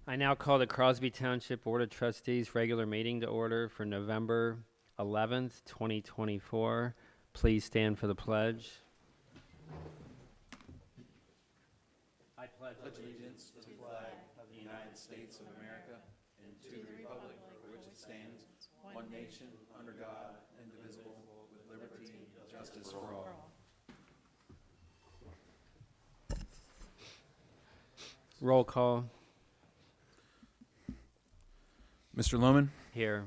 I now call the Crosby Township Board of Trustees regular meeting to order for November 11th, 2024. Please stand for the pledge. I pledge allegiance to the flag of the United States of America and to the republic for which it stands, one nation, under God, indivisible, with liberty and justice for all. Roll call Mr. Lohman? here.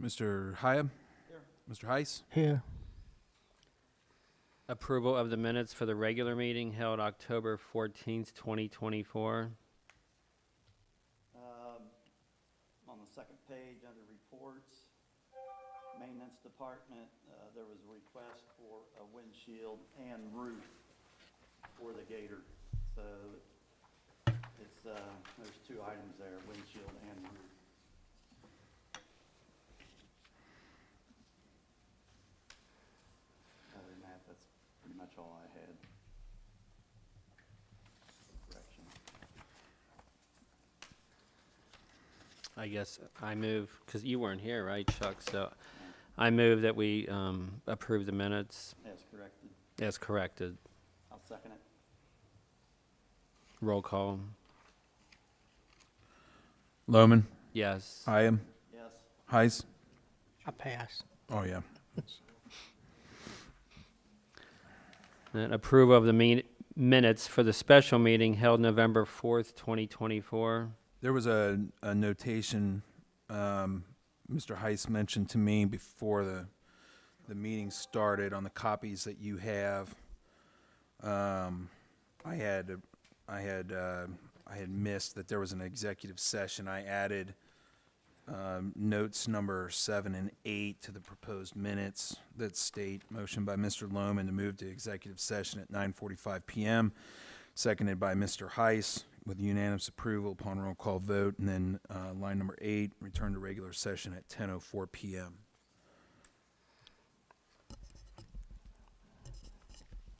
Mr. Hyam? Here. Mr. Heiss? Here. Approval of the minutes for the regular meeting held October 14th, 2024. On the second page under reports, maintenance department, there was a request for a windshield and roof for the Gator. So it's, there's two items there, windshield and roof. Other than that, that's pretty much all I had. Correction. I guess I move, because you weren't here, right, Chuck? So I move that we approve the minutes As corrected. as corrected. I'll second it. Roll call. Lohman? Yes. Hyam? Yes. Heiss? I pass. Oh, yeah. And approval of the minutes for the special meeting held November 4th, 2024. There was a notation Mr. Heiss mentioned to me before the meeting started on the copies that you have. I had missed that there was an executive session. I added notes number 7 and 8 to the proposed minutes that state motion by Mr. Lohman to move to executive session at 9:45 p.m., seconded by Mr. Heiss with unanimous approval upon roll call vote, and then line number 8, return to regular session at 10:04 p.m.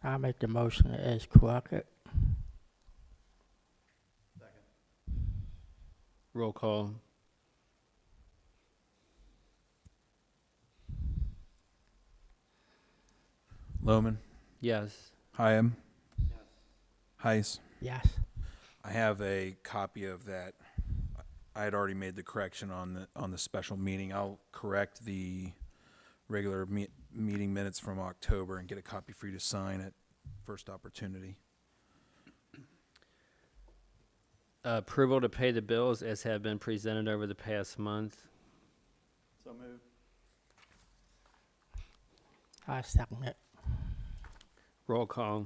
I make the motion as corrected. Roll call. Lohman? Yes. Hyam? Heiss? Yes. I have a copy of that. I had already made the correction on the special meeting. I'll correct the regular meeting minutes from October and get a copy for you to sign at first opportunity. Approval to pay the bills as have been presented over the past month. So moved. I second it. Roll call.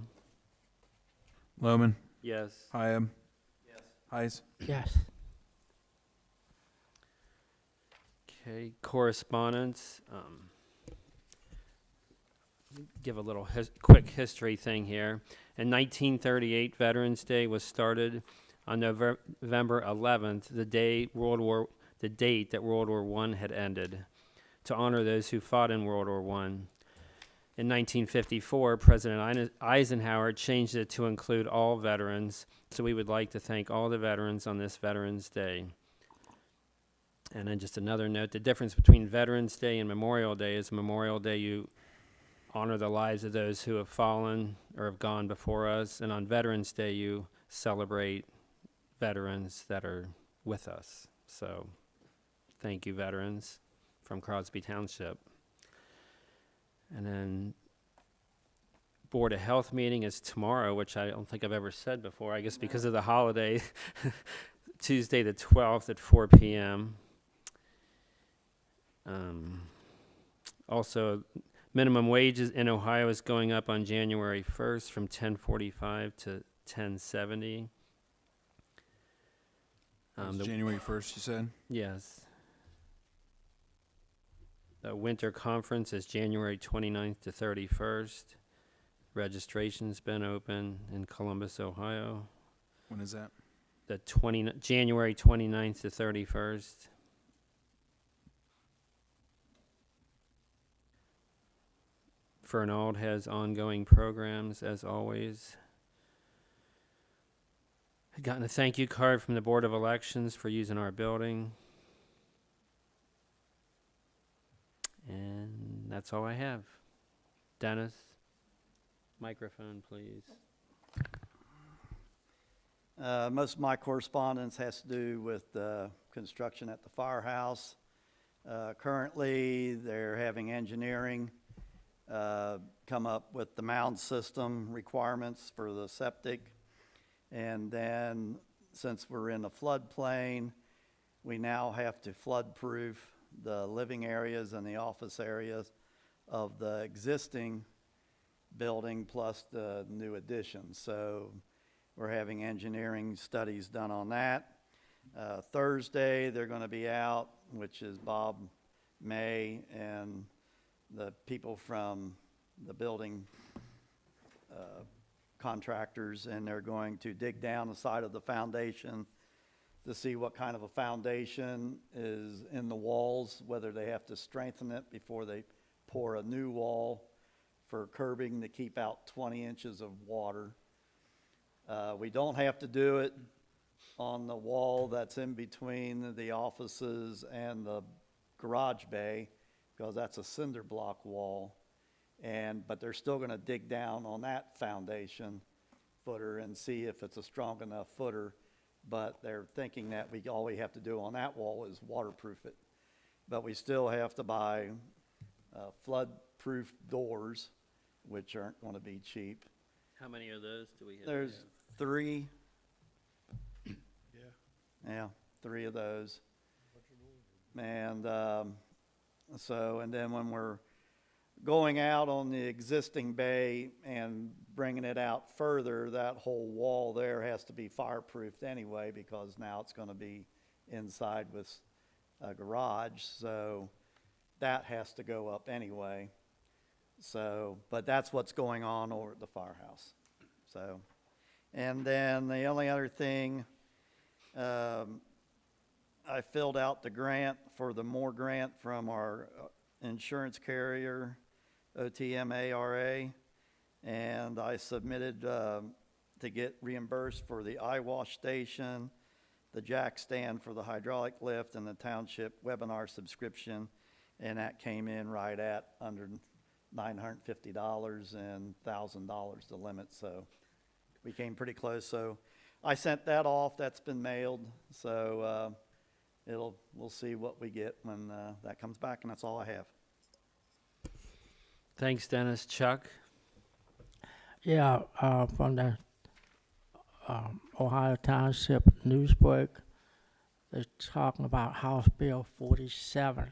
Lohman? Yes. Hyam? Yes. Heiss? Yes. Okay, correspondence. Give a little quick history thing here. In 1938, Veterans Day was started on November 11th, the date that World War I had ended, to honor those who fought in World War I. In 1954, President Eisenhower changed it to include all veterans, so we would like to thank all the veterans on this Veterans Day. And then just another note, the difference between Veterans Day and Memorial Day is Memorial Day you honor the lives of those who have fallen or have gone before us, and on Veterans Day you celebrate veterans that are with us. So thank you, veterans, from Crosby Township. And then Board of Health meeting is tomorrow, which I don't think I've ever said before, I guess because of the holiday, Tuesday the 12th at 4 p.m. Also, minimum wages in Ohio is going up on January 1st from $10.45 to $10.70. January 1st, you said? Yes. The winter conference is January 29th to 31st. Registration's been open in Columbus, Ohio. When is that? January 29th to 31st. Fernald has ongoing programs, as always. Gotten a thank you card from the Board of Elections for using our building. And that's all I have. Dennis, microphone, please. Most of my correspondence has to do with construction at the firehouse. Currently, they're having engineering come up with the mound system requirements for the septic. And then, since we're in a floodplain, we now have to flood-proof the living areas and the office areas of the existing building plus the new addition. So we're having engineering studies done on that. Thursday, they're going to be out, which is Bob May and the people from the building contractors, and they're going to dig down the side of the foundation to see what kind of a foundation is in the walls, whether they have to strengthen it before they pour a new wall for curbing to keep out 20 inches of water. We don't have to do it on the wall that's in between the offices and the garage bay, because that's a cinder block wall. But they're still going to dig down on that foundation footer and see if it's a strong enough footer. But they're thinking that all we have to do on that wall is waterproof it. But we still have to buy flood-proof doors, which aren't going to be cheap. How many of those do we have? There's 3. Yeah, 3 of those. And and then when we're going out on the existing bay and bringing it out further, that whole wall there has to be fireproofed anyway, because now it's going to be inside with a garage, so that has to go up anyway. So, but that's what's going on over at the firehouse. So, and then the only other thing, I filled out the grant for the MORE grant from our insurance carrier, OTMARA, and I submitted to get reimbursed for the eye wash station, the jack stand for the hydraulic lift, and the township webinar subscription, and that came in right at under $950 and $1,000 the limit, so we came pretty close. So I sent that off. That's been mailed, so we'll see what we get when that comes back, and that's all I have. Thanks, Dennis. Chuck? Yeah, from the Ohio Township Newsbreak, they're talking about House Bill 47,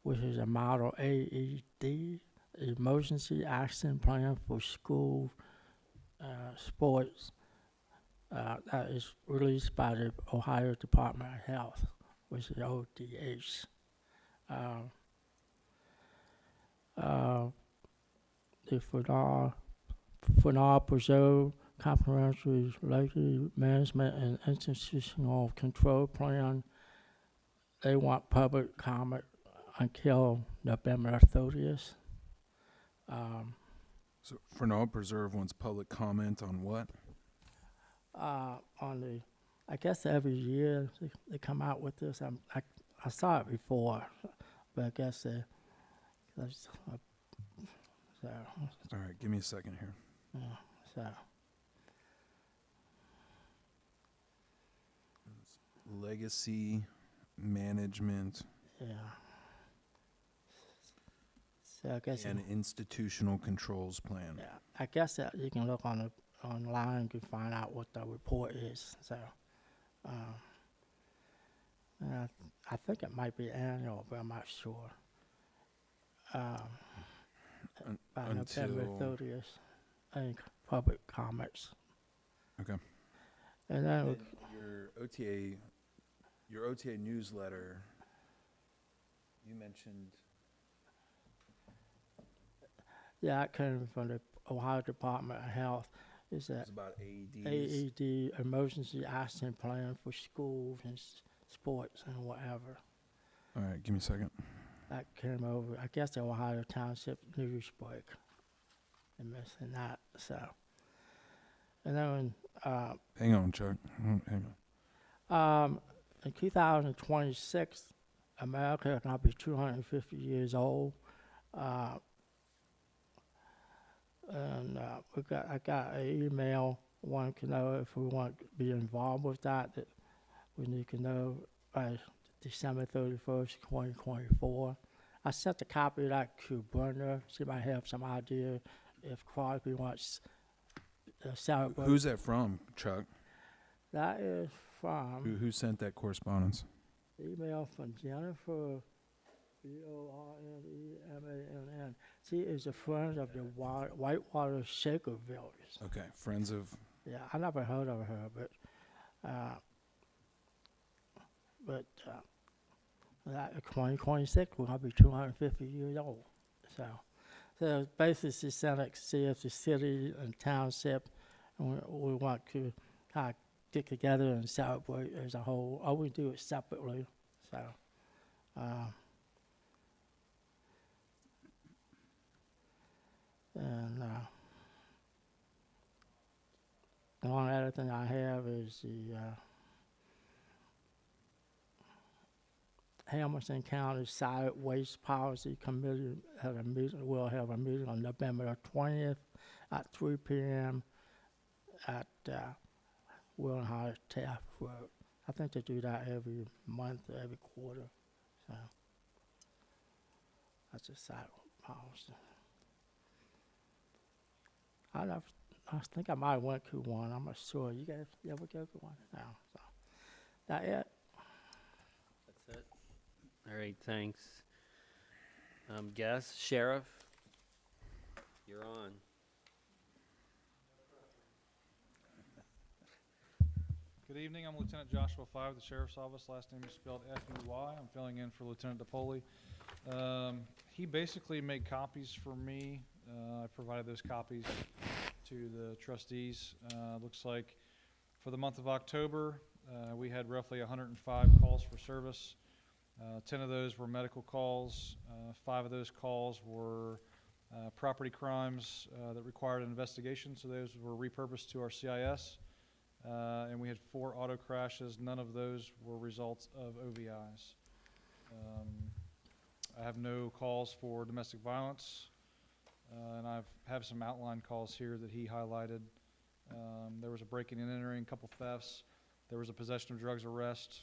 which is a model AED, Emergency Action Plan for School Sports. That is released by the Ohio Department of Health, which is ODH. The Fenard Preserve Comprehensive Lake Management and Institutional Control Plan, they want public comment until November 30th. So Fernald Preserve wants public comment on what? On the, I guess every year they come out with this. I saw it before, but I guess that's so. All right, give me a second here. Yeah, so Legacy management yeah. So I guess and institutional controls plan. yeah, I guess that you can look online to find out what the report is. So, I think it might be annual, but I'm not sure. By November 30th, I think public comments. Okay. And then And your OTA newsletter, you mentioned, yeah, it came from the Ohio Department of Health. Is it that was about AEDs. AED, Emergency Action Plan for Schools and Sports and whatever. All right, give me a second. That came over, I guess, the Ohio Township Newsbreak. And missing that, so. And then, Hang on, Chuck. Hang on. in 2026, America is going to be 250 years old. I got an email wanting to know if we want to be involved with that we need to know by December 31st, 2024. I sent a copy of that to Brenda. She might have some idea if Crosby wants to celebrate. Who's that from, Chuck? That is from Who sent that correspondence? email from Jennifer, BORNEMANN. She is a friend of the Whitewater Shaker Village. Okay, Friends of. Yeah, I never heard of her, but that 2026 we're gonna be 250 years old. So basically, she sent it to see if the city and township, and we want to kind of get together and celebrate as a whole. Or we do it separately. So. The only other thing I have is the Hamilton County Solid Waste Policy Committee had a meeting. We'll have a meeting on November the 20th at 3 p.m. at Will High Taft Road. I think they do that every month or every quarter. So that's a solid policy. I think I might have went to one. I'm not sure. You guys ever go to one? No. So that it. That's it. All right, thanks. Guess, Sheriff, you're on. Good evening, I'm Lieutenant Joshua Fye with the Sheriff's Office. Last name is spelled F-E-Y. I'm filling in for Lieutenant DePoli. He basically made copies for me. I provided those copies to the trustees. Looks like for the month of October, we had roughly 105 calls for service. 10 of those were medical calls. 5 of those calls were property crimes that required an investigation, so those were repurposed to our CIS. And we had 4 auto crashes. None of those were results of OVIs. I have no calls for domestic violence, and I have some outline calls here that he highlighted. There was a breaking and entering, a couple thefts. There was a possession of drugs arrest.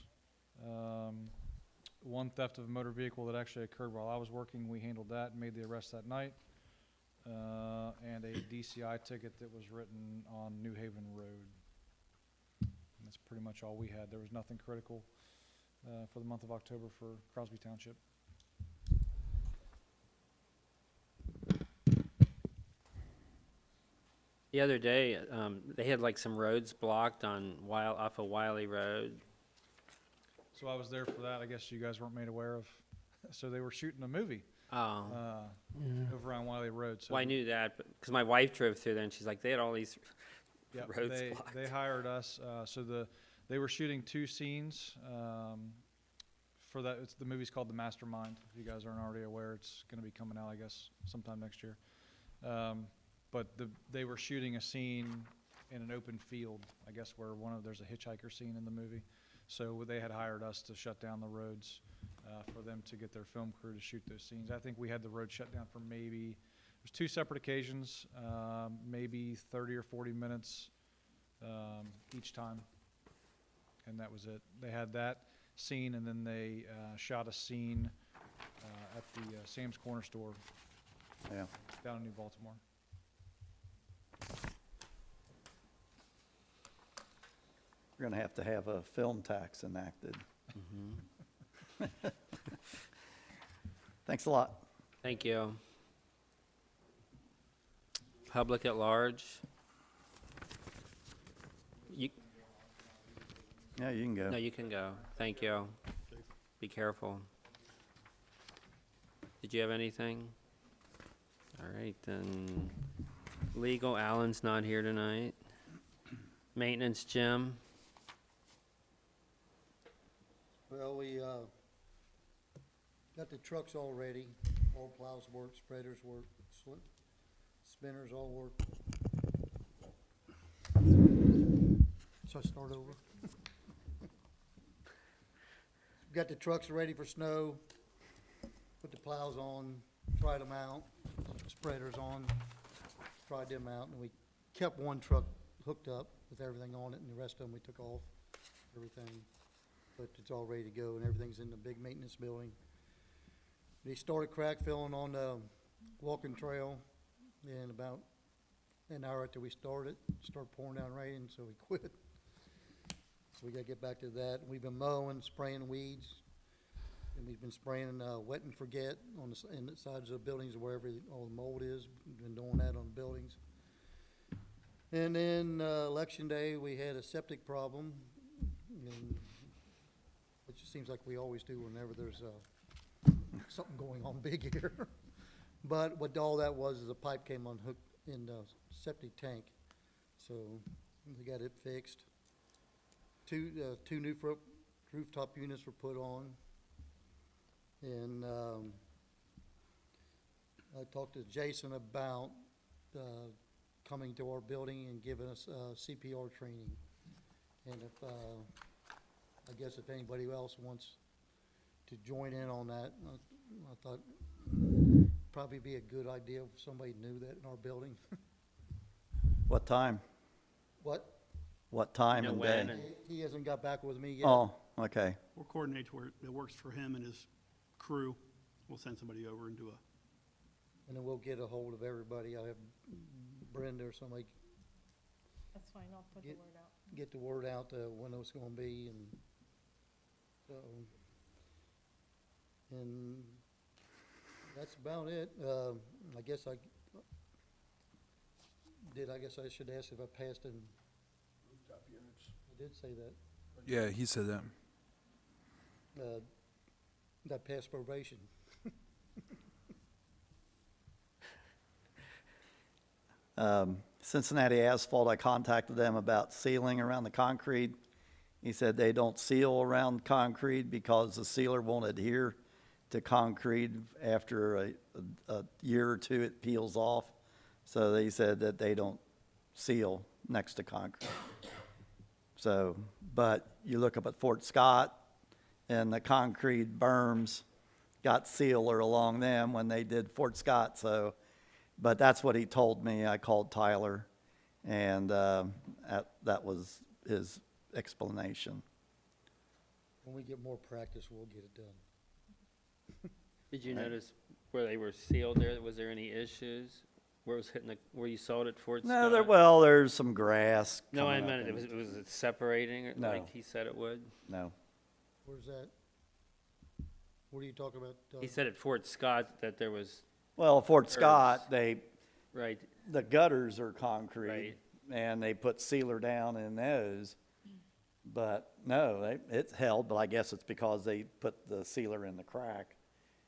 One theft of a motor vehicle that actually occurred while I was working. We handled that and made the arrest that night. And a DCI ticket that was written on New Haven Road. And that's pretty much all we had. There was nothing critical for the month of October for Crosby Township. The other day, they had like some roads blocked on off of Wiley Road. So I was there for that. I guess you guys weren't made aware of. So they were shooting a movie over on Wiley Road. So Well, I knew that, because my wife drove through there, and she's like, they had all these roads blocked. They hired us. They were shooting 2 scenes for that. The movie's called The Mastermind. If you guys aren't already aware, it's going to be coming out, I guess, sometime next year. But they were shooting a scene in an open field, I guess, where there's a hitchhiker scene in the movie. So they had hired us to shut down the roads for them to get their film crew to shoot those scenes. I think we had the road shut down for maybe, it was 2 separate occasions, maybe 30 or 40 minutes each time. And that was it. They had that scene, and then they shot a scene at the Sam's Corner store down in New Baltimore. We're going to have a film tax enacted. Thanks a lot. Thank you. Public at large? Yeah, you can go. No, you can go. Thank you. Be careful. Did you have anything? All right, then. Legal, Alan's not here tonight. Maintenance, Jim? Well, we got the trucks all ready. All plows work, spreaders work, spinners all work. So I start over. Got the trucks ready for snow, put the plows on, tried them out, spreaders on, tried them out, and we kept one truck hooked up with everything on it, and the rest of them we took off, everything. But it's all ready to go, and everything's in the big maintenance building. They started crack filling on the walking trail, and about an hour after we started, it started pouring down rain, so we quit. So we gotta get back to that. We've been mowing, spraying weeds, and we've been spraying wet and forget on in the sides of the buildings wherever all the mold is. We've been doing that on the buildings. And then election day, we had a septic problem, and it just seems like we always do whenever there's something going on big here. But what all that was is a pipe came unhooked in the septic tank, so we got it fixed. Two new rooftop units were put on, and I talked to Jason about coming to our building and giving us CPR training. And if I guess if anybody else wants to join in on that, I thought probably be a good idea if somebody knew that in our building. What time? What? Time You know and when day? and- He hasn't got back with me yet. Oh, okay. We'll coordinate to where it works for him and his crew. We'll send somebody over and do a, And then we'll get a hold of everybody. I'll have Brenda or somebody That's fine, I'll put the Get- word out. get the word out when it's gonna be, and so, and that's about it. I guess I should ask if I passed in rooftop units. I did say that. Yeah, he said that. That passed probation. Cincinnati Asphalt, I contacted them about sealing around the concrete. He said they don't seal around concrete because the sealer won't adhere to concrete. After a year or two, it peels off. So they said that they don't seal next to concrete. So, but you look up at Fort Scott, and the concrete berms got sealer along them when they did Fort Scott, so, but that's what he told me. I called Tyler, and that was his explanation. When we get more practice, we'll get it done. Did you notice where they were sealed there? Was there any issues? Where it was hitting where you saw it at Fort Scott? No, there's some grass. No, I coming up meant, and- was it separating No. like he said it would? No. Where's that? What are you talking about? He said at Fort Scott that there was, Well, Fort Curbs. Scott, right, the gutters are concrete, Right. and they put sealer down in those. But no, it's held, but I guess it's because they put the sealer in the crack,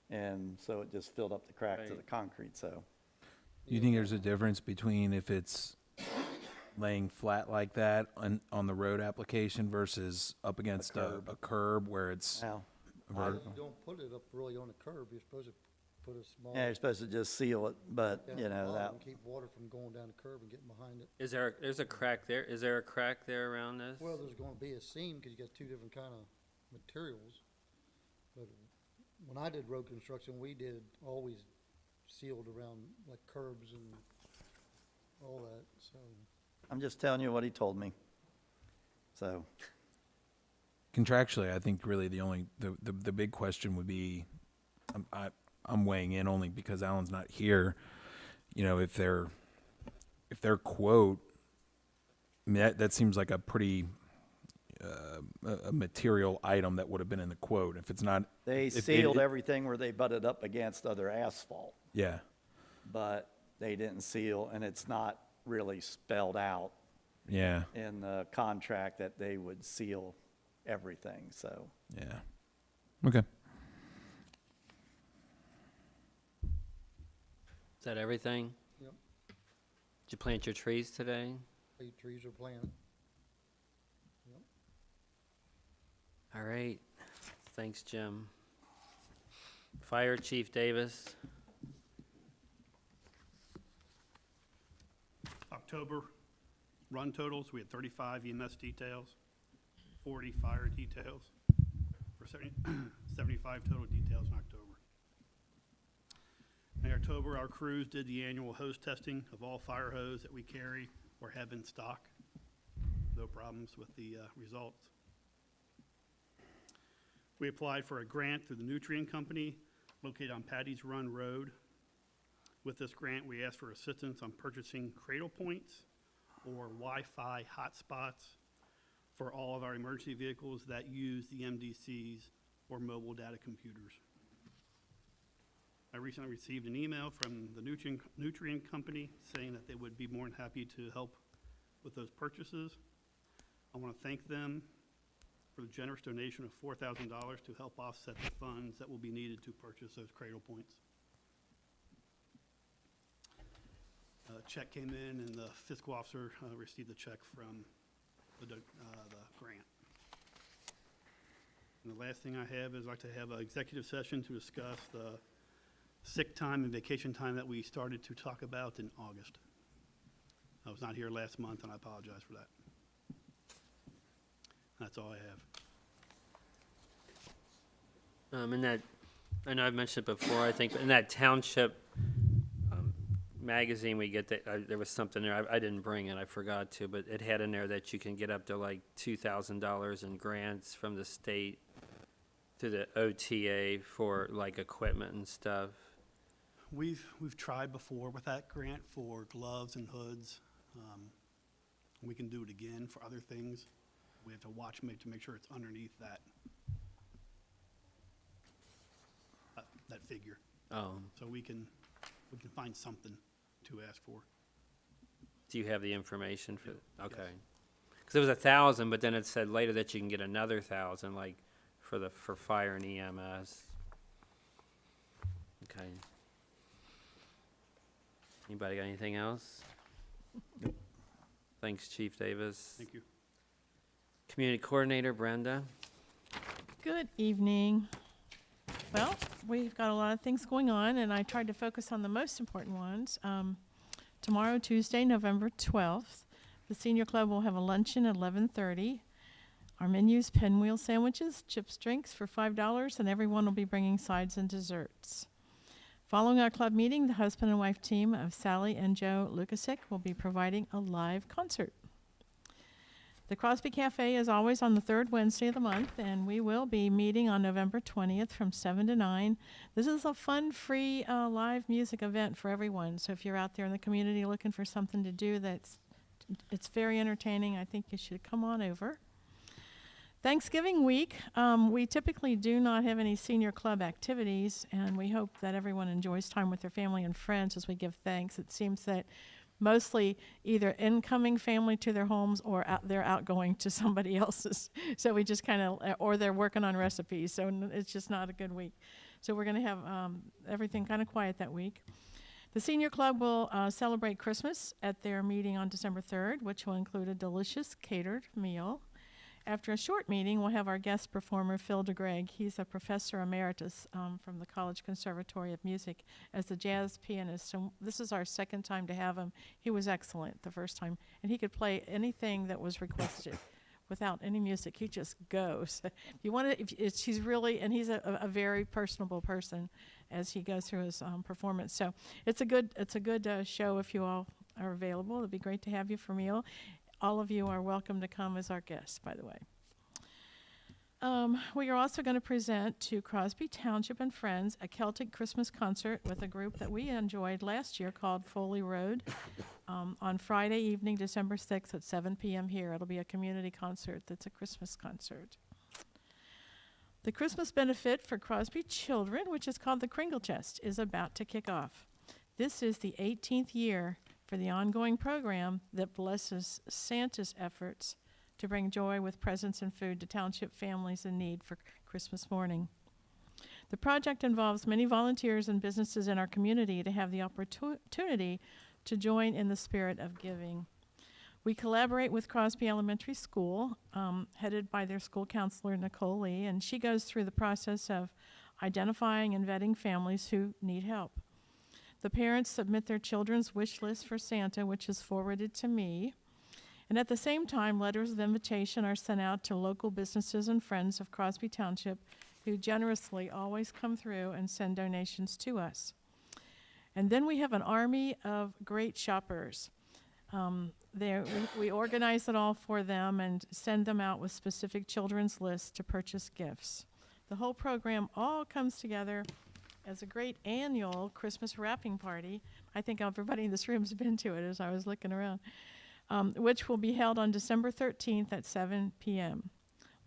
and so it just filled up the crack to Right. the concrete, so. Do you think there's a difference between if it's laying flat like that on the road application versus up against a curb where it's Now, vertical? You don't put it up really on the curb. You're supposed to put a small. yeah, you're supposed to just seal it, but, down you the know, bottom that, and keep water from going down the curb and getting behind it. there's a crack there, is there a crack there around this? Well, there's gonna be a seam because you got two different kind of materials. But when I did road construction, we did always sealed around like curbs and all that, so. I'm just telling you what he told me. So, Contractually, I think really the big question would be, I'm weighing in only because Alan's not here. You know, if their quote, I mean, that seems like a pretty a material item that would have been in the quote. If it's not, they If it- sealed everything where they butted up against other asphalt, yeah, but they didn't seal, and it's not really spelled out yeah, in the contract that they would seal everything, so. yeah. Okay. Is that everything? Yep. Did you plant your trees today? The trees are planted. All right, thanks, Jim. Fire Chief Davis. October run totals, we had 35 EMS details, 40 fire details, for 75 total details in October. In October, our crews did the annual hose testing of all fire hose that we carry or have in stock. No problems with the results. We applied for a grant through the Nutrient Company located on Patty's Run Road. With this grant, we asked for assistance on purchasing cradle points or Wi-Fi hotspots for all of our emergency vehicles that use the MDCs or mobile data computers. I recently received an email from the Nutrient Company saying that they would be more than happy to help with those purchases. I want to thank them for the generous donation of $4,000 to help offset the funds that will be needed to purchase those cradle points. A check came in and the fiscal officer received the check from the grant. And the last thing I have is I'd like to have an executive session to discuss the sick time and vacation time that we started to talk about in August. I was not here last month, and I apologize for that. That's all I have. In that, I know I've mentioned it before, I think, but in that township magazine we get, that there was something there, I didn't bring it, I forgot to, but it had in there that you can get up to like $2,000 in grants from the state to the OTA for like equipment and stuff. We've tried before with that grant for gloves and hoods. We can do it again for other things. We have to watch to make sure it's underneath that figure. Oh, So we can find something to ask for. do you have the information for, Yeah, okay. yes. Because it was 1,000, but then it said later that you can get another 1,000, like, for fire and EMS. Okay. Anybody got anything else? Thanks, Chief Davis. Thank you. Community Coordinator Brenda. Good evening. Well, we've got a lot of things going on, and I tried to focus on the most important ones. Tomorrow, Tuesday, November 12th, the Senior Club will have a luncheon at 11:30. Our menu's pinwheel sandwiches, chips, drinks for $5, and everyone will be bringing sides and desserts. Following our club meeting, the husband and wife team of Sally and Joe Lukasik will be providing a live concert. The Crosby Cafe is always on the third Wednesday of the month, and we will be meeting on November 20th from 7 to 9. This is a fun, free live music event for everyone. So if you're out there in the community looking for something to do it's very entertaining, I think you should come on over. Thanksgiving week, we typically do not have any senior club activities, and we hope that everyone enjoys time with their family and friends as we give thanks. It seems that mostly either incoming family to their homes or they're outgoing to somebody else's. So we just kind of, or they're working on recipes. So it's just not a good week. So we're going to have everything kind of quiet that week. The Senior Club will celebrate Christmas at their meeting on December 3rd, which will include a delicious catered meal. After a short meeting, we'll have our guest performer, Phil DeGreg. He's a professor emeritus from the College Conservatory of Music as a jazz pianist. So this is our second time to have him. He was excellent the first time, and he could play anything that was requested without any music. He just goes. If you want to, he's really, and he's a very personable person as he goes through his performance. So it's a good show if you all are available. It'd be great to have you for a meal. All of you are welcome to come as our guests, by the way. We are also going to present to Crosby Township and Friends a Celtic Christmas concert with a group that we enjoyed last year called Foley Road on Friday evening, December 6th at 7 p.m. here. It'll be a community concert that's a Christmas concert. The Christmas benefit for Crosby children, which is called the Kringle Chest, is about to kick off. This is the 18th year for the ongoing program that blesses Santa's efforts to bring joy with presents and food to township families in need for Christmas morning. The project involves many volunteers and businesses in our community to have the opportunity to join in the spirit of giving. We collaborate with Crosby Elementary School, headed by their school counselor, Nicole Lee, and she goes through the process of identifying and vetting families who need help. The parents submit their children's wish list for Santa, which is forwarded to me, And at the same time, letters of invitation are sent out to local businesses and friends of Crosby Township who generously always come through and send donations to us. And then we have an army of great shoppers. We organize it all for them and send them out with specific children's lists to purchase gifts. The whole program all comes together as a great annual Christmas wrapping party. I think everybody in this room has been to it as I was looking around, which will be held on December 13th at 7 p.m.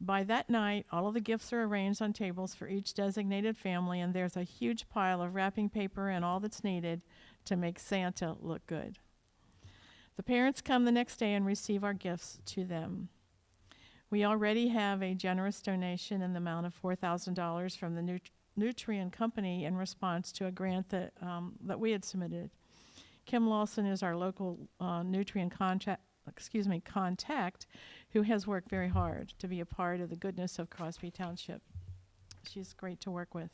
By that night, all of the gifts are arranged on tables for each designated family, and there's a huge pile of wrapping paper and all that's needed to make Santa look good. The parents come the next day and receive our gifts to them. We already have a generous donation in the amount of $4,000 from the Nutrien Company in response to a grant that we had submitted. Kim Lawson is our local Nutrien contact, who has worked very hard to be a part of the goodness of Crosby Township. She's great to work with.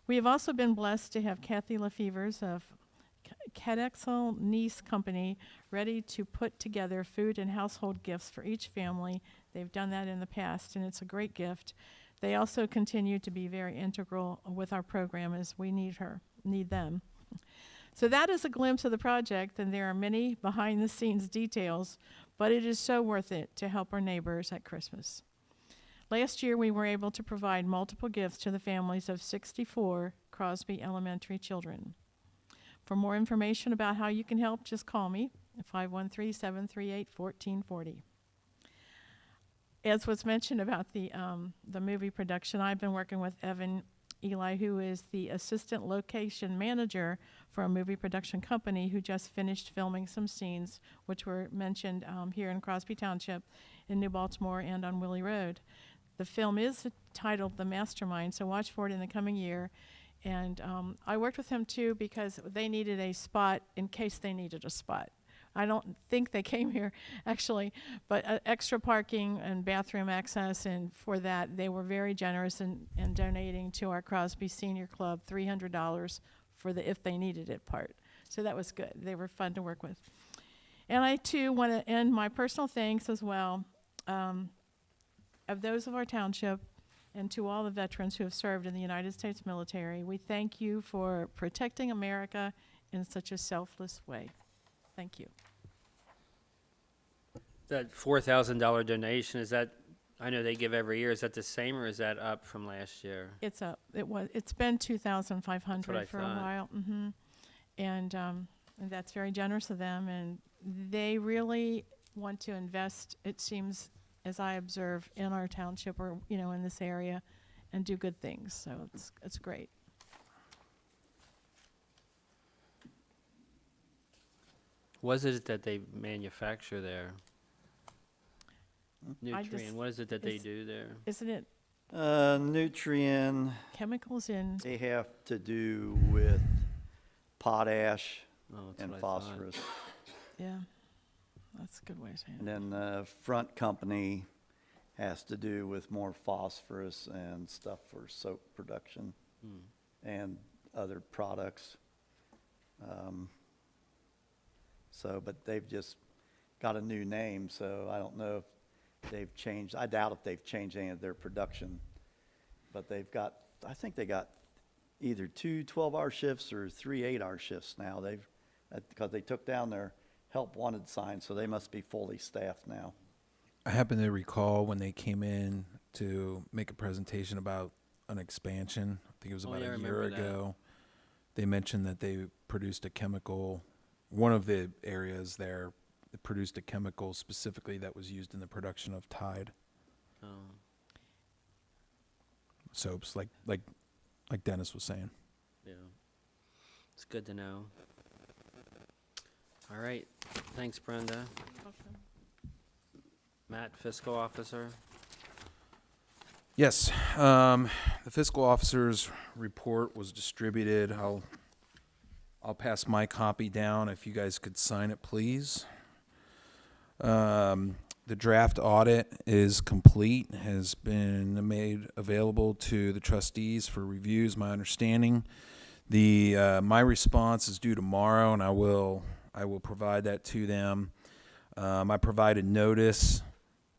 We have also been blessed to have Kathy Lefevers of Cadexel Nice Company ready to put together food and household gifts for each family. They've done that in the past, and it's a great gift. They also continue to be very integral with our program as we need them. So that is a glimpse of the project, and there are many behind-the-scenes details, but it is so worth it to help our neighbors at Christmas. Last year, we were able to provide multiple gifts to the families of 64 Crosby Elementary children. For more information about how you can help, just call me at 513-738-1440. As was mentioned about the movie production, I've been working with Evan Eli, who is the assistant location manager for a movie production company who just finished filming some scenes which were mentioned here in Crosby Township, in New Baltimore, and on Willie Road. The film is titled The Mastermind, so watch for it in the coming year. And I worked with him too because they needed a spot in case they needed a spot. I don't think they came here actually, but extra parking and bathroom access, and for that they were very generous in donating to our Crosby Senior Club $300 for the if they needed it part. So that was good. They were fun to work with. And I too want to end my personal thanks as well of those of our township and to all the veterans who have served in the United States military. We thank you for protecting America in such a selfless way. Thank you. That $4,000 donation, is that, I know they give every year, is that the same or is that up from last year? It's up. It's been $2,500 for a while. And that's very generous of them. And they really want to invest, it seems, as I observe, in our township or, in this area and do good things. So it's great. What is it that they manufacture there? Nutrien, what is it that they do there? Isn't it Nutrien, chemicals in? they have to do with potash Oh, that's and what I thought. phosphorus. Yeah, that's a good way of saying And it. then the front company has to do with more phosphorus and stuff for soap production and other products. But they've just got a new name, so I don't know if they've changed. I doubt if they've changed any of their production. But I think they got either 2 12-hour shifts or 3 8-hour shifts now. Because they took down their help wanted sign, so they must be fully staffed now. I happen to recall when they came in to make a presentation about an expansion, I think it was Oh, about yeah, I a year remember that. ago. They mentioned that they produced a chemical, one of the areas there produced a chemical specifically that was used in the production of Tide Oh. soaps, like Dennis was saying. Yeah. It's good to know. All right. Thanks, Brenda. Matt, fiscal officer. Yes, the fiscal officer's report was distributed. I'll pass my copy down if you guys could sign it, please. The draft audit is complete, has been made available to the trustees for reviews, my understanding. My response is due tomorrow, and I will provide that to them. I provided notice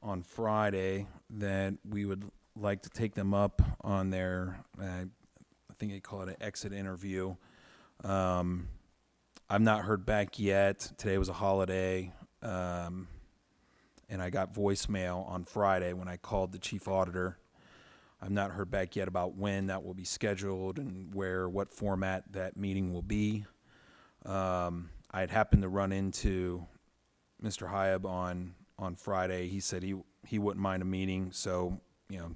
on Friday that we would like to take them up on their, I think they call it an exit interview. I've not heard back yet. Today was a holiday, and I got voicemail on Friday when I called the chief auditor. I've not heard back yet about when that will be scheduled and what format that meeting will be. I had happened to run into Mr. Hyab on Friday. He said he wouldn't mind a meeting, so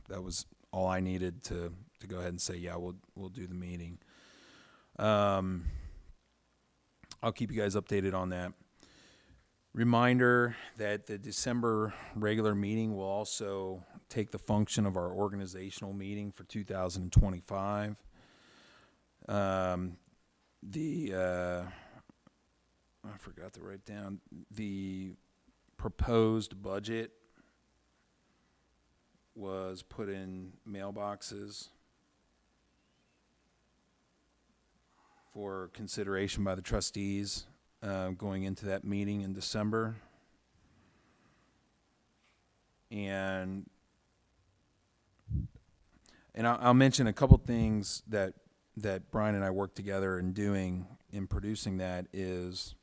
that was all I needed to go ahead and say, yeah, we'll do the meeting. I'll keep you guys updated on that. Reminder that the December regular meeting will also take the function of our organizational meeting for 2025. I forgot to write down the proposed budget was put in mailboxes for consideration by the trustees going into that meeting in December. And I'll mention a couple things that Brian and I worked together in doing in producing that is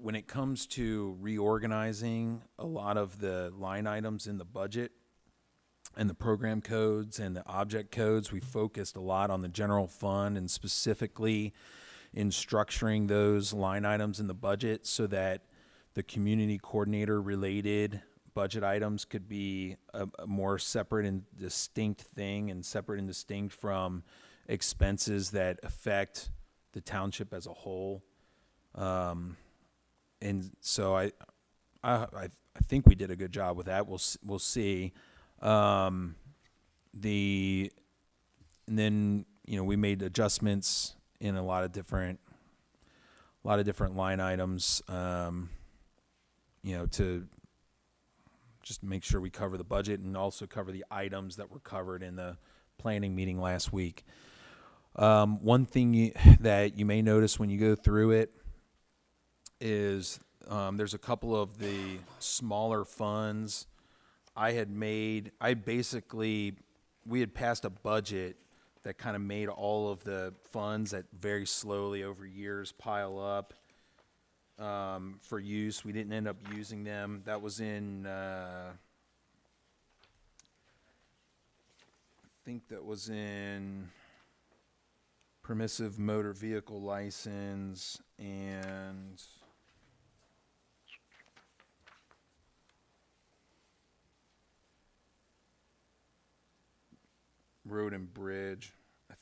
when it comes to reorganizing a lot of the line items in the budget and the program codes and the object codes, we focused a lot on the general fund and specifically in structuring those line items in the budget so that the community coordinator related budget items could be a more separate and distinct thing and separate and distinct from expenses that affect the township as a whole. And so I think we did a good job with that. We'll see. And then we made adjustments in a lot of different line items. To just make sure we cover the budget and also cover the items that were covered in the planning meeting last week. One thing that you may notice when you go through it is there's a couple of the smaller funds we had passed a budget that kind of made all of the funds that very slowly over years pile up for use. We didn't end up using them. That was in, I think that was in permissive motor vehicle license and road and bridge. I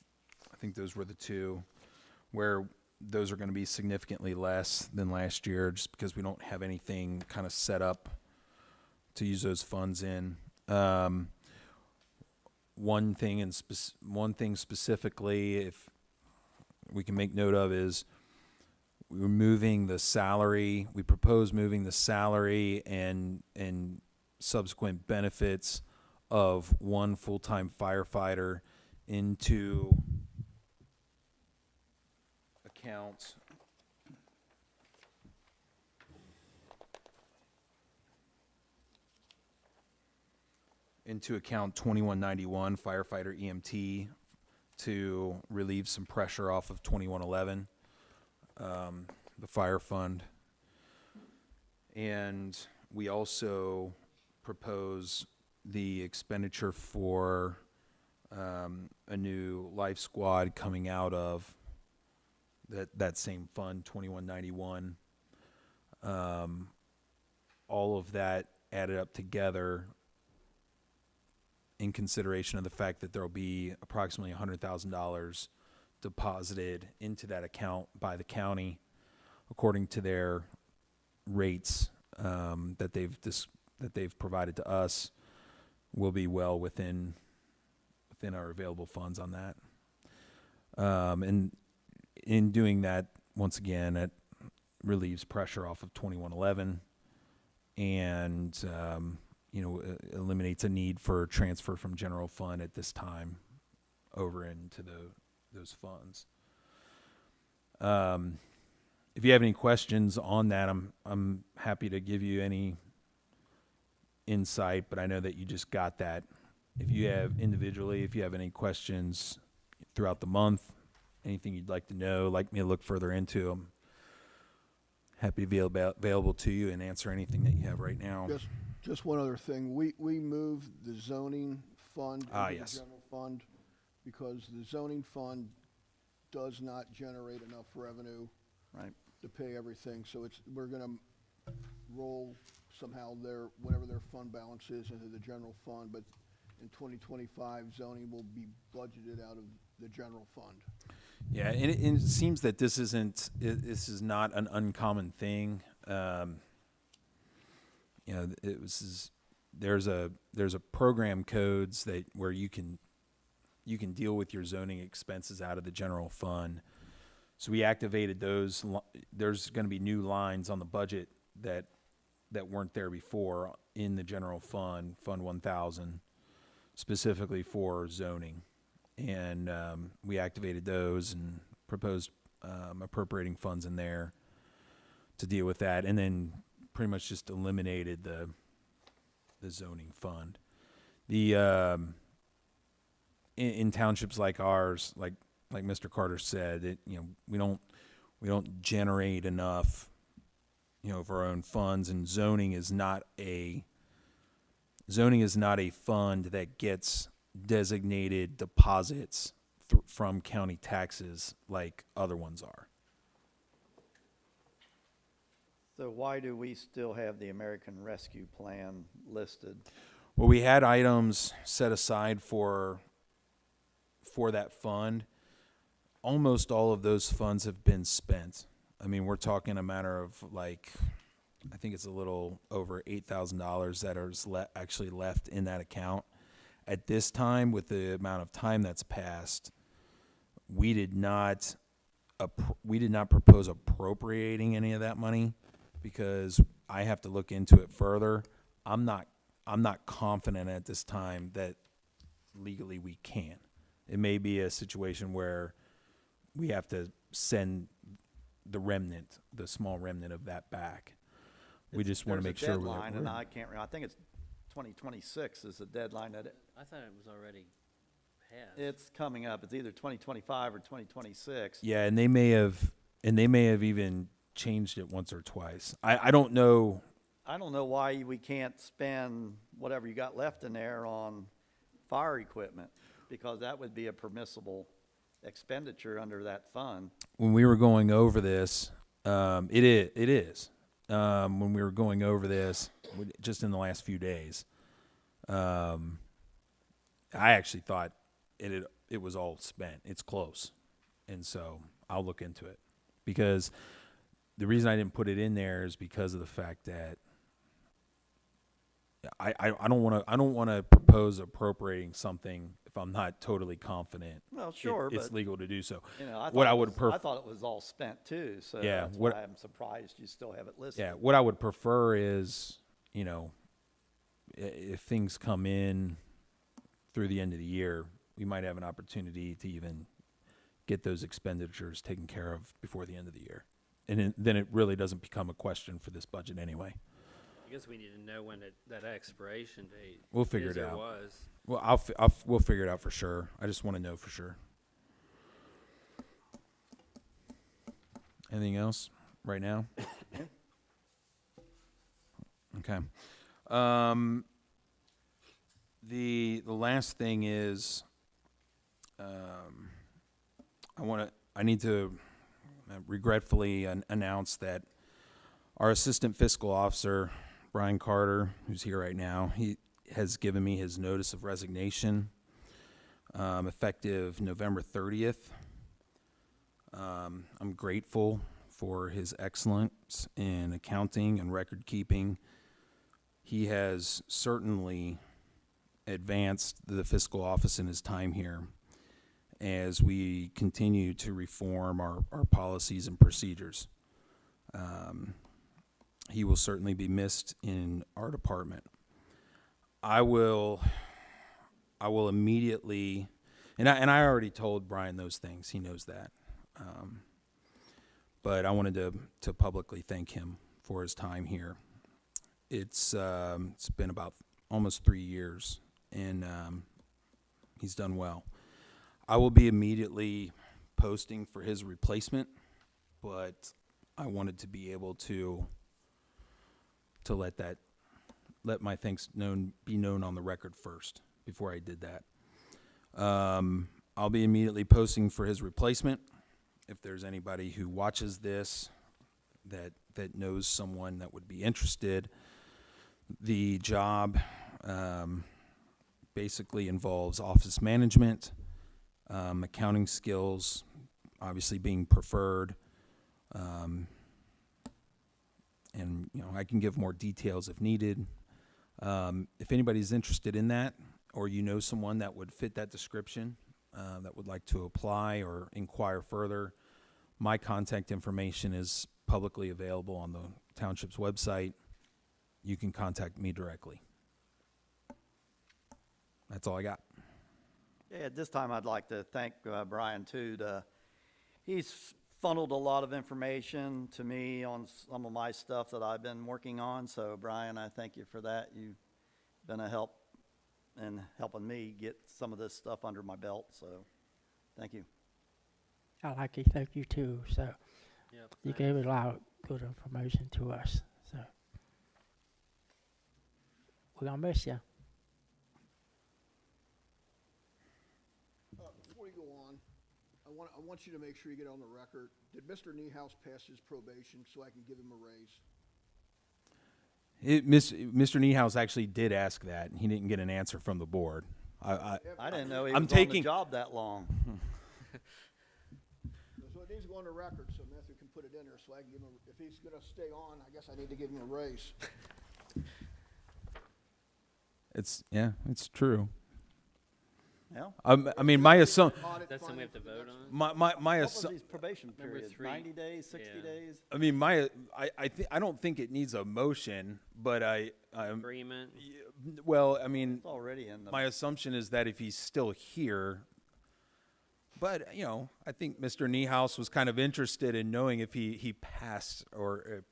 think those were the two where those are going to be significantly less than last year just because we don't have anything kind of set up to use those funds in. One thing specifically, if we can make note of, is we're moving the salary. We propose moving the salary and subsequent benefits of one full-time firefighter into account into account 2191 firefighter EMT to relieve some pressure off of 2111, the fire fund. And we also propose the expenditure for a new life squad coming out of that same fund, 2191. All of that added up together in consideration of the fact that there will be approximately $100,000 deposited into that account by the county according to their rates that they've provided to us. Will be well within our available funds on that. And in doing that, once again, it relieves pressure off of 2111 and eliminates a need for transfer from general fund at this time over into those funds. If you have any questions on that, I'm happy to give you any insight, but I know that you just got that. If you have any questions throughout the month, anything you'd like to know, like me to look further into, I'm happy to be available to you and answer anything that you have right now. Just one other thing. We moved the zoning fund into Yes. the general fund because the zoning fund does not generate enough revenue Right. to pay everything. So we're gonna roll somehow whatever their fund balance is into the general fund, but in 2025, zoning will be budgeted out of the general fund. Yeah, and it seems that this is not an uncommon thing. There's a program codes where you can deal with your zoning expenses out of the general fund. So we activated those. There's going to be new lines on the budget that weren't there before in the general fund, Fund 1000, specifically for zoning. And we activated those and proposed appropriating funds in there to deal with that, and then pretty much just eliminated the zoning fund. In townships like ours, like Mr. Carter said, we don't generate enough, of our own funds, and zoning is not a fund that gets designated deposits from county taxes like other ones are. So why do we still have the American Rescue Plan listed? Well, we had items set aside for that fund. Almost all of those funds have been spent. I mean, we're talking a matter of I think it's a little over $8,000 that is actually left in that account. At this time, with the amount of time that's passed, we did not propose appropriating any of that money because I have to look into it further. I'm not confident at this time that legally we can. It may be a situation where we have to send the small remnant of that back. We just want to make sure there's a deadline, and I can't remember. I think it's 2026 is the deadline that I thought it was already passed. it's coming up. It's either 2025 or 2026. Yeah, and they may have even changed it once or twice. I don't know. I don't know why we can't spend whatever you got left in there on fire equipment, because that would be a permissible expenditure under that fund. When we were going over this, it is. When we were going over this, just in the last few days, I actually thought it was all spent. It's close, and so I'll look into it, because the reason I didn't put it in there is because of the fact that I don't want to propose appropriating something if I'm not totally confident. Well, sure, it's but legal to do so. I What thought I it would was- pref- I thought it was all spent too. So Yeah, that's what- why I'm surprised you still have it listed. Yeah, what I would prefer is, if things come in through the end of the year, we might have an opportunity to even get those expenditures taken care of before the end of the year. And then it really doesn't become a question for this budget anyway. I guess we need to know when that expiration date. We'll figure is it or out. was. Well, we'll figure it out for sure. I just want to know for sure. Anything else right now? Okay. The last thing is, I need to regretfully announce that our assistant fiscal officer, Brian Carter, who's here right now, he has given me his notice of resignation, effective November 30th. I'm grateful for his excellence in accounting and record keeping. He has certainly advanced the fiscal office in his time here as we continue to reform our policies and procedures. He will certainly be missed in our department. I will immediately, and I already told Brian those things. He knows that. but I wanted to publicly thank him for his time here. It's been about almost 3 years, and he's done well. I will be immediately posting for his replacement, but I wanted to be able to let my thanks be known on the record first before I did that. I'll be immediately posting for his replacement. If there's anybody who watches this that knows someone that would be interested, the job basically involves office management, accounting skills, obviously being preferred, and I can give more details if needed. If anybody's interested in that, or you know someone that would fit that description, that would like to apply or inquire further, my contact information is publicly available on the township's website. You can contact me directly. That's all I got. Yeah, at this time, I'd like to thank Brian, too. He's funneled a lot of information to me on some of my stuff that I've been working on. So, Brian, I thank you for that. You've been a help in helping me get some of this stuff under my belt. So, thank you. I'd like to thank you too. So Yep, you thanks. gave a lot of good information to us. So we're gonna miss you. Before you go on, I want you to make sure you get on the record. Did Mr. Niehaus pass his probation so I can give him a raise? Mr. Niehaus actually did ask that, and he didn't get an answer from the board. I didn't know he I'm was on the taking- job that long. So it needs to go on the record, so Matthew can put it in there, so I can give him, if he's gonna stay on, I guess I need to give him a raise. It's true. Yeah. I mean, my assumption. That's something we have to vote on? My What was assumption. his probation Number period? 3. 90 days, 60 Yeah. days? I mean, I don't think it needs a motion, but Agreement? well, I mean, It's already in the. my assumption is that if he's still here, but I think Mr. Niehaus was kind of interested in knowing if he passed, or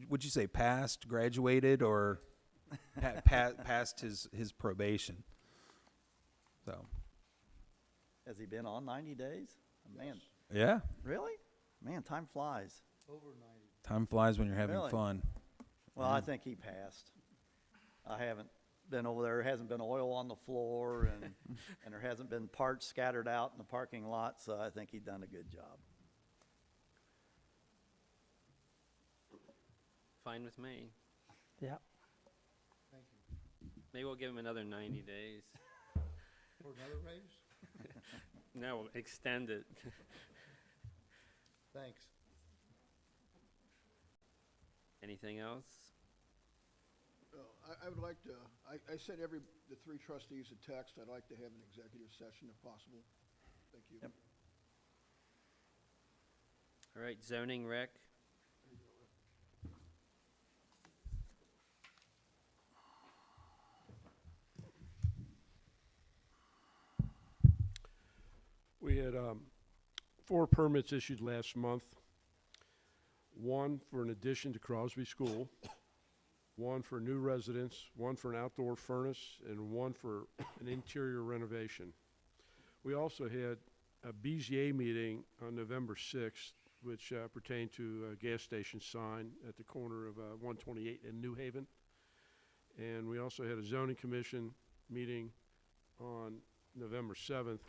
would you say passed, graduated, or passed his probation? So. Has he been on 90 days? Man, Yeah, really? Man, time flies. time flies when you're having Really? fun. Well, I think he passed. I haven't been over there. Hasn't been oil on the floor, and and there hasn't been parts scattered out in the parking lot. So I think he's done a good job. Fine with me. Yeah. Maybe we'll give him another 90 days. For another raise? No, we'll extend it. Thanks. Anything else? I would like to, I sent the 3 trustees a text. I'd like to have an executive session if possible. Thank you. Yep. All right, zoning, Rick? We had 4 permits issued last month. 1 for an addition to Crosby School, 1 for new residence, 1 for an outdoor furnace, and 1 for an interior renovation. We also had a BZA meeting on November 6th, which pertained to a gas station sign at the corner of 128 in New Haven. And we also had a zoning commission meeting on November 7th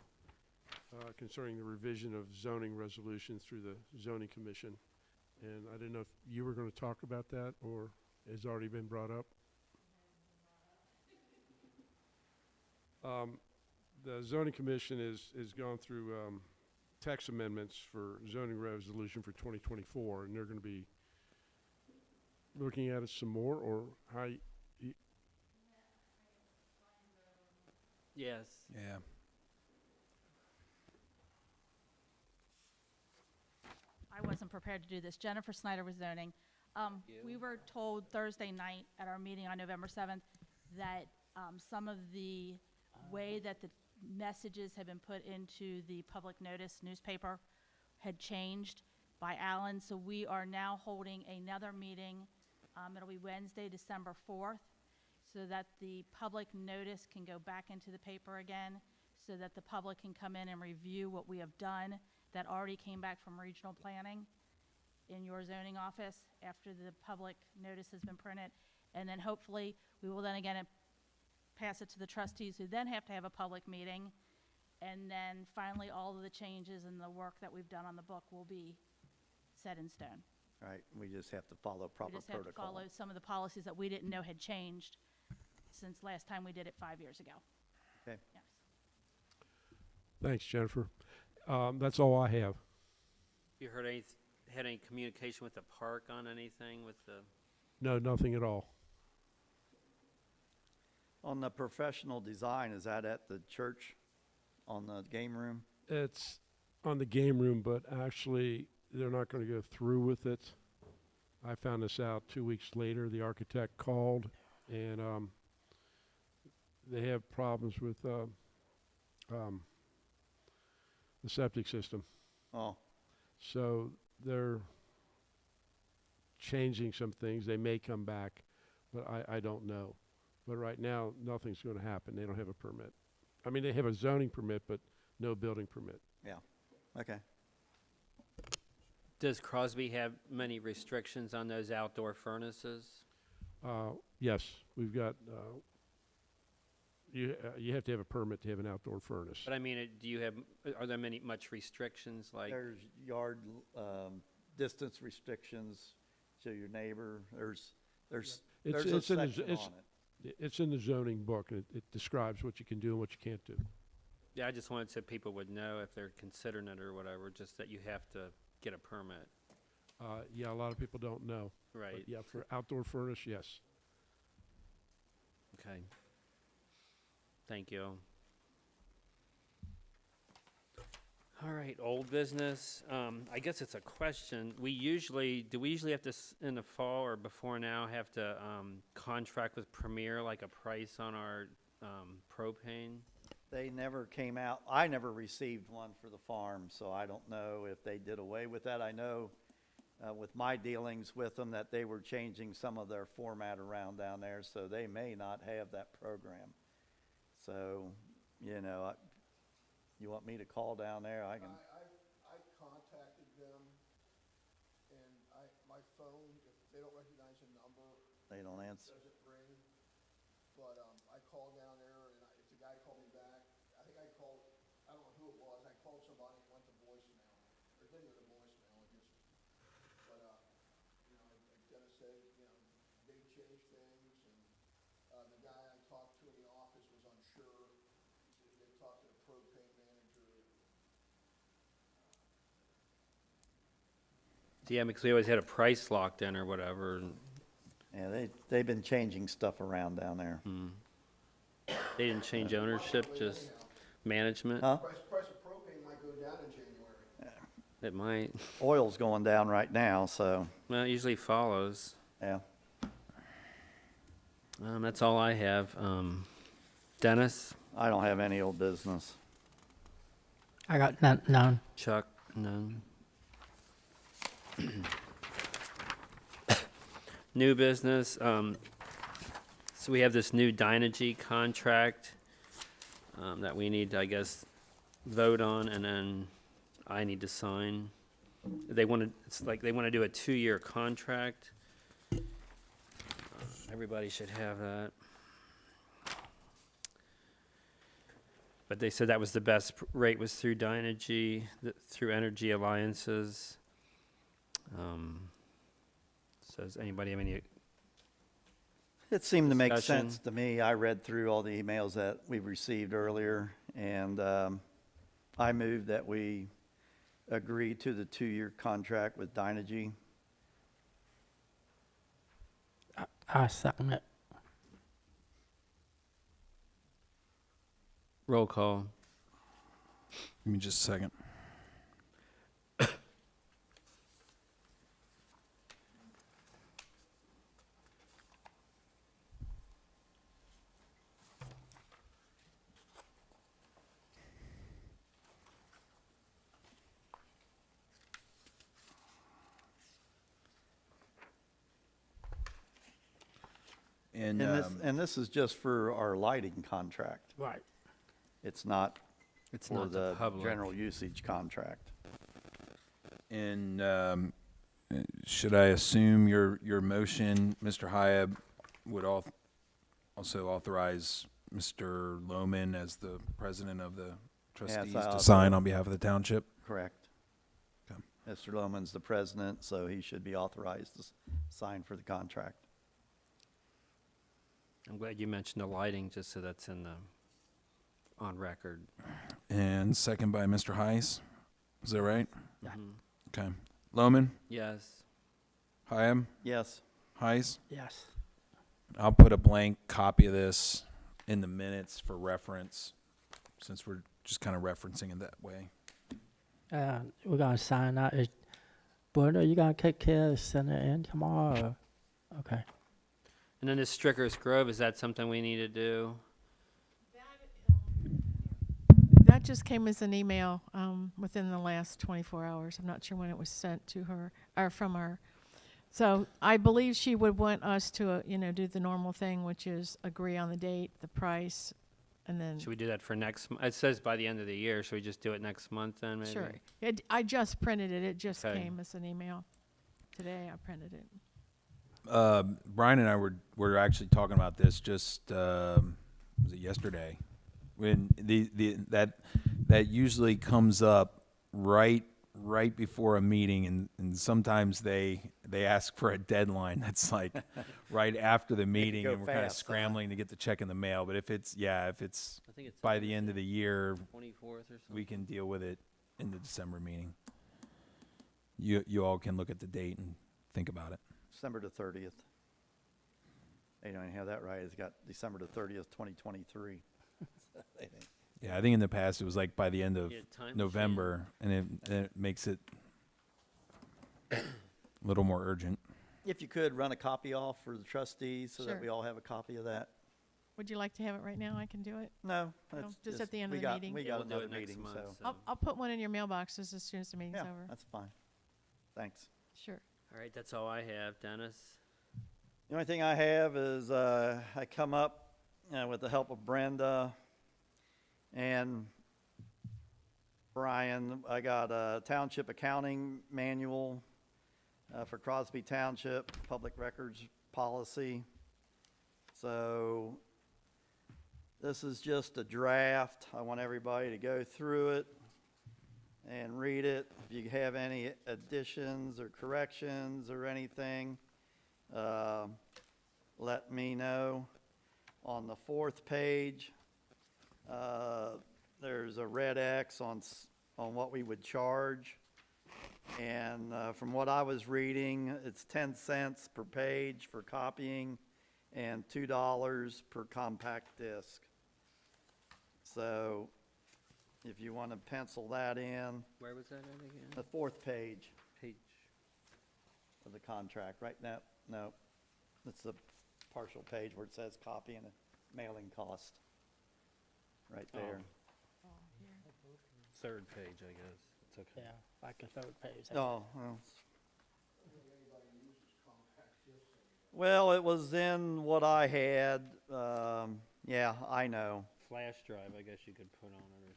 concerning the revision of zoning resolution through the zoning commission. And I didn't know if you were going to talk about that or has already been brought up. The zoning commission has gone through text amendments for zoning resolution for 2024, and they're going to be looking at it some more, or how Yes. Yeah. I wasn't prepared to do this. Jennifer Snyder with zoning. We were told Thursday night at our meeting on November 7th that some of the way that the messages had been put into the public notice newspaper had changed, by Alan. So we are now holding another meeting. It'll be Wednesday, December 4th, so that the public notice can go back into the paper again, so that the public can come in and review what we have done that already came back from regional planning in your zoning office after the public notice has been printed. And then hopefully, we will then again pass it to the trustees, who then have to have a public meeting. And then finally, all of the changes and the work that we've done on the book will be set in stone. Right, we just have to follow proper We just have to protocol. follow some of the policies that we didn't know had changed since last time we did it 5 years ago. Okay. Yes. Thanks, Jennifer. That's all I have. You had any communication with the park on anything with the? No, nothing at all. On the professional design, is that at the church on the game room? It's on the game room, but actually, they're not going to go through with it. I found this out 2 weeks later. The architect called, and they have problems with the septic system. Oh, So they're changing some things. They may come back, but I don't know. But right now, nothing's going to happen. They don't have a permit. I mean, they have a zoning permit, but no building permit. yeah, okay. Does Crosby have many restrictions on those outdoor furnaces? Yes, we've got, you have to have a permit to have an outdoor furnace. But I mean, are there much restrictions like? There's yard distance restrictions to your neighbor. There's a in the section on it's- it. It's in the zoning book, and it describes what you can do and what you can't do. Yeah, I just wanted so people would know if they're considering it or whatever, just that you have to get a permit. Yeah, a lot of people don't know. But Right, yeah, for outdoor furnace, yes. okay. Thank you. All right, old business. I guess it's a question. Do we usually have to, in the fall or before now, have to contract with Premier, like a price on our propane? They never came out, I never received one for the farm, so I don't know if they did away with that. I know with my dealings with them that they were changing some of their format around down there, so they may not have that program. So, you know, you want me to call down there? I can. I contacted them, and my phone, if they don't recognize the number, They don't answer. doesn't ring. But, I called down there, and if the guy called me back, I think I called, I don't know who it was, I called somebody, it went to voicemail, or it didn't go to voicemail, it just, but, you know, like Dennis said, you know, they changed things, and, the guy I talked to in the office was unsure. They talked to the propane manager. Yeah, because we always had a price locked in or whatever. And Yeah, they've been changing stuff around down there. they didn't change ownership, just management. Huh? Price of propane might go down in January. It might. Oil's going down right now, so, Well, it usually follows. yeah. That's all I have. Dennis, I don't have any old business. I got none. Chuck, none. New business. So we have this new Dynegy contract that we need to, I guess, vote on, and then I need to sign. It's like they want to do a 2-year contract. Everybody should have that. But they said that was the best rate was through Dynegy, through Energy Alliances. So does anybody have any? It seemed to make Discussion. sense to me. I read through all the emails that we received earlier, and I moved that we agree to the 2-year contract with Dynegy. I second it. Roll call. Give me just a second. And, And this is just for our lighting contract. Right. It's not It's for not the the public. general usage contract. and, should I assume your motion, Mr. Hyab, would also authorize Mr. Lohman as the president of the trustees to I'll- sign on behalf of the township? Correct. Okay. Mr. Lohman's the president, so he should be authorized to sign for the contract. I'm glad you mentioned the lighting, just so that's on record. And second by Mr. Heiss. Is that right? Yeah. Mhm. Okay. Lohman, Yes. Hyam, Yes. Heiss? Yes. I'll put a blank copy of this in the minutes for reference, since we're just kind of referencing it that way. We're gonna sign that. Brenda, you gonna take care of sending it in tomorrow? Okay. And then this Stricker's Grove, is that something we need to do? That just came as an email within the last 24 hours. I'm not sure when it was sent to her or from her. So I believe she would want us to, do the normal thing, which is agree on the date, the price, and then. Should we do that for next, it says by the end of the year, should we just do it next month then, maybe? Sure. I just printed it. It just Okay. came as an email. Today I printed it. Brian and I were actually talking about this just was it yesterday, when that usually comes up right before a meeting, and sometimes they ask for a deadline that's like right after the meeting, go and we're kind of fast, huh? scrambling to get the check in the mail. But if it's I think it's by the end of the year, 24th or something. we can deal with it in the December meeting. You all can look at the date and think about it. December the 30th. They don't even have that right. It's got December the 30th, 2023. Yeah, I think in the past it was like by the end of Yeah, time machine. November, and it makes it a little more urgent. If you could, run a copy off for the trustees so Sure. that we all have a copy of that. Would you like to have it right now? I can do it. No, No, that's just at the end we of the got- meeting? We Yeah, got we'll do another it next meeting, month, so. so. I'll put one in your mailboxes as soon as the meeting's Yeah, over. that's fine. Thanks. Sure. All right, that's all I have. Dennis? The only thing I have is I come up with the help of Brenda and Brian. I got a township accounting manual for Crosby Township Public Records Policy. So this is just a draft. I want everybody to go through it and read it. If you have any additions or corrections or anything, let me know. On the 4th page, there's a red X on what we would charge. And from what I was reading, it's 10 cents per page for copying and $2 per compact disc. So if you want to pencil that in, Where was that at again? the 4th page Page. of the contract, right? No, it's the partial page where it says copy and a mailing cost. Right there. Third page, I guess. It's okay. Yeah, like a third page. Oh, well, it was in what I had. Yeah, I know. Flash drive, I guess you could put on it or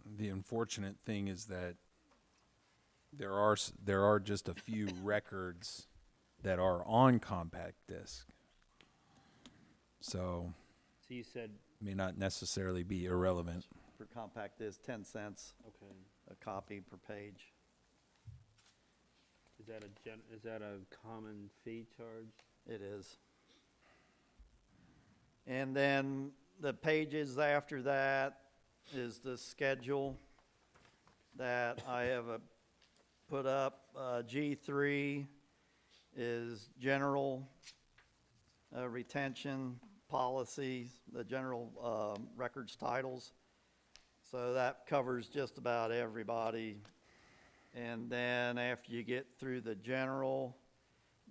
something. The unfortunate thing is that there are just a few records that are on compact disc, so So you said, may not necessarily be irrelevant. For compact disc, 10 cents okay, a copy per page. is that a common fee charge? It is. And then the pages after that is the schedule that I have put up. G3 is general retention policies, the general records titles. So that covers just about everybody. And then after you get through the general,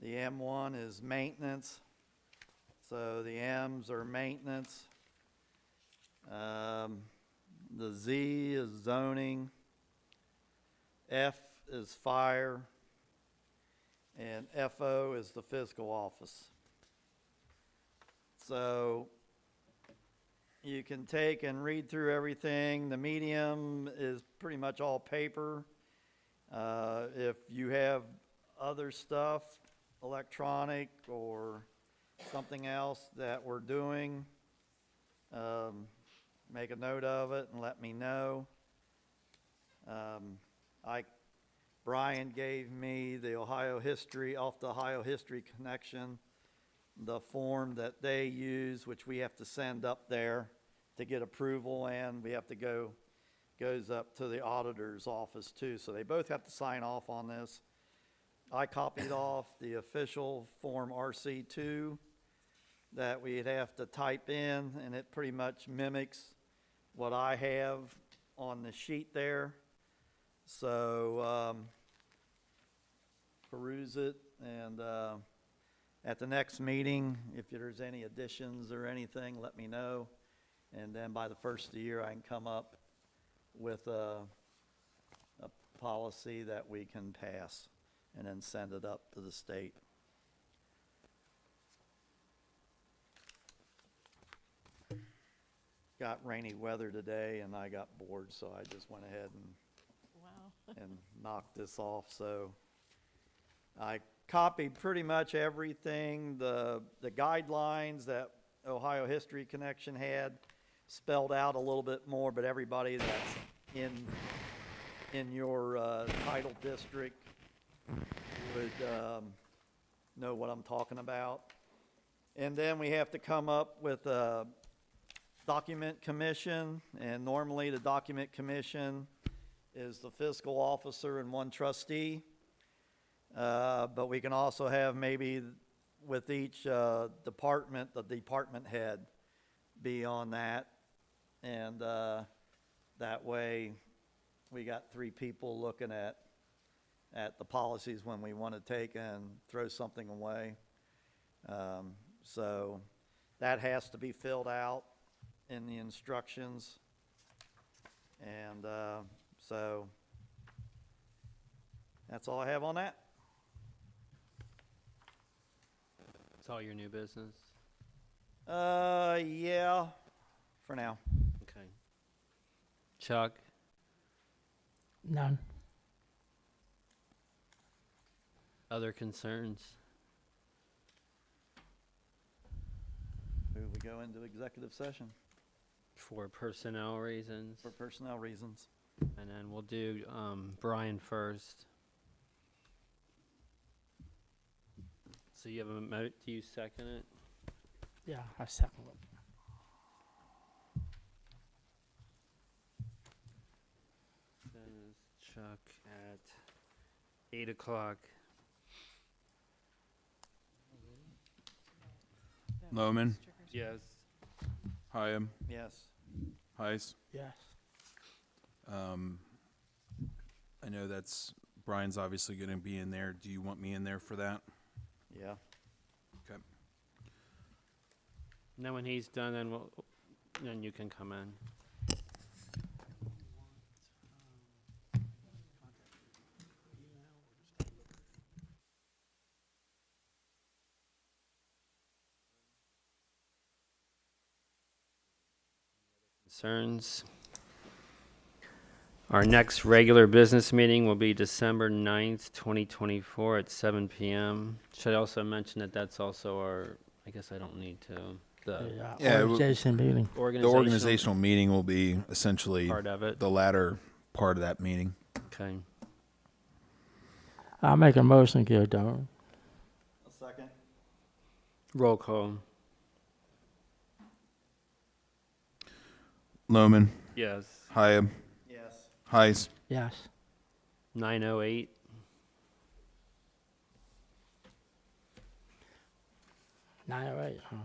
the M1 is maintenance. So the M's are maintenance. The Z is zoning. F is fire. And FO is the fiscal office. So you can take and read through everything. The medium is pretty much all paper. If you have other stuff, electronic or something else that we're doing, make a note of it and let me know. Brian gave me the Ohio History, off the Ohio History Connection, the form that they use, which we have to send up there to get approval, and we have to goes up to the auditor's office too. So they both have to sign off on this. I copied off the official Form RC2 that we'd have to type in, and it pretty much mimics what I have on the sheet there. So peruse it, and at the next meeting, if there's any additions or anything, let me know. And then by the first of the year, I can come up with a policy that we can pass and then send it up to the state. Got rainy weather today, and I got bored, so I just went ahead and knocked this off. So I copied pretty much everything, the guidelines that Ohio History Connection had spelled out a little bit more, but everybody that's in your title district would know what I'm talking about. And then we have to come up with a document commission, and normally the document commission is the fiscal officer and one trustee. But we can also have maybe with each department, the department head be on that. And that way we got 3 people looking at the policies when we want to take and throw something away. So that has to be filled out in the instructions. And so that's all I have on that. It's all your new business? Yeah, for now. Okay. Chuck? None. Other concerns? We go into executive session For personnel reasons? for personnel reasons. And then we'll do Brian first. So you have a do you second it? Yeah, I second it. Dennis, Chuck at 8 o'clock. Loman, Yes. Hyam, Yes. Heiss. Yes. I know that's, Brian's obviously going to be in there. Do you want me in there for that? Yeah. Okay. And then when he's done, then you can come in. Concerns? Our next regular business meeting will be December 9th, 2024 at 7 p.m. Should I also mention that that's also our, I guess I don't need to, the Yeah, Organization meeting. The organizational meeting will be essentially part of it. the latter part of that meeting. Okay. I'll make a motion, Gildon. A second. Roll call. Loman, Yes. Hyam, Yes. Heiss. Yes. 9:08. 908, huh?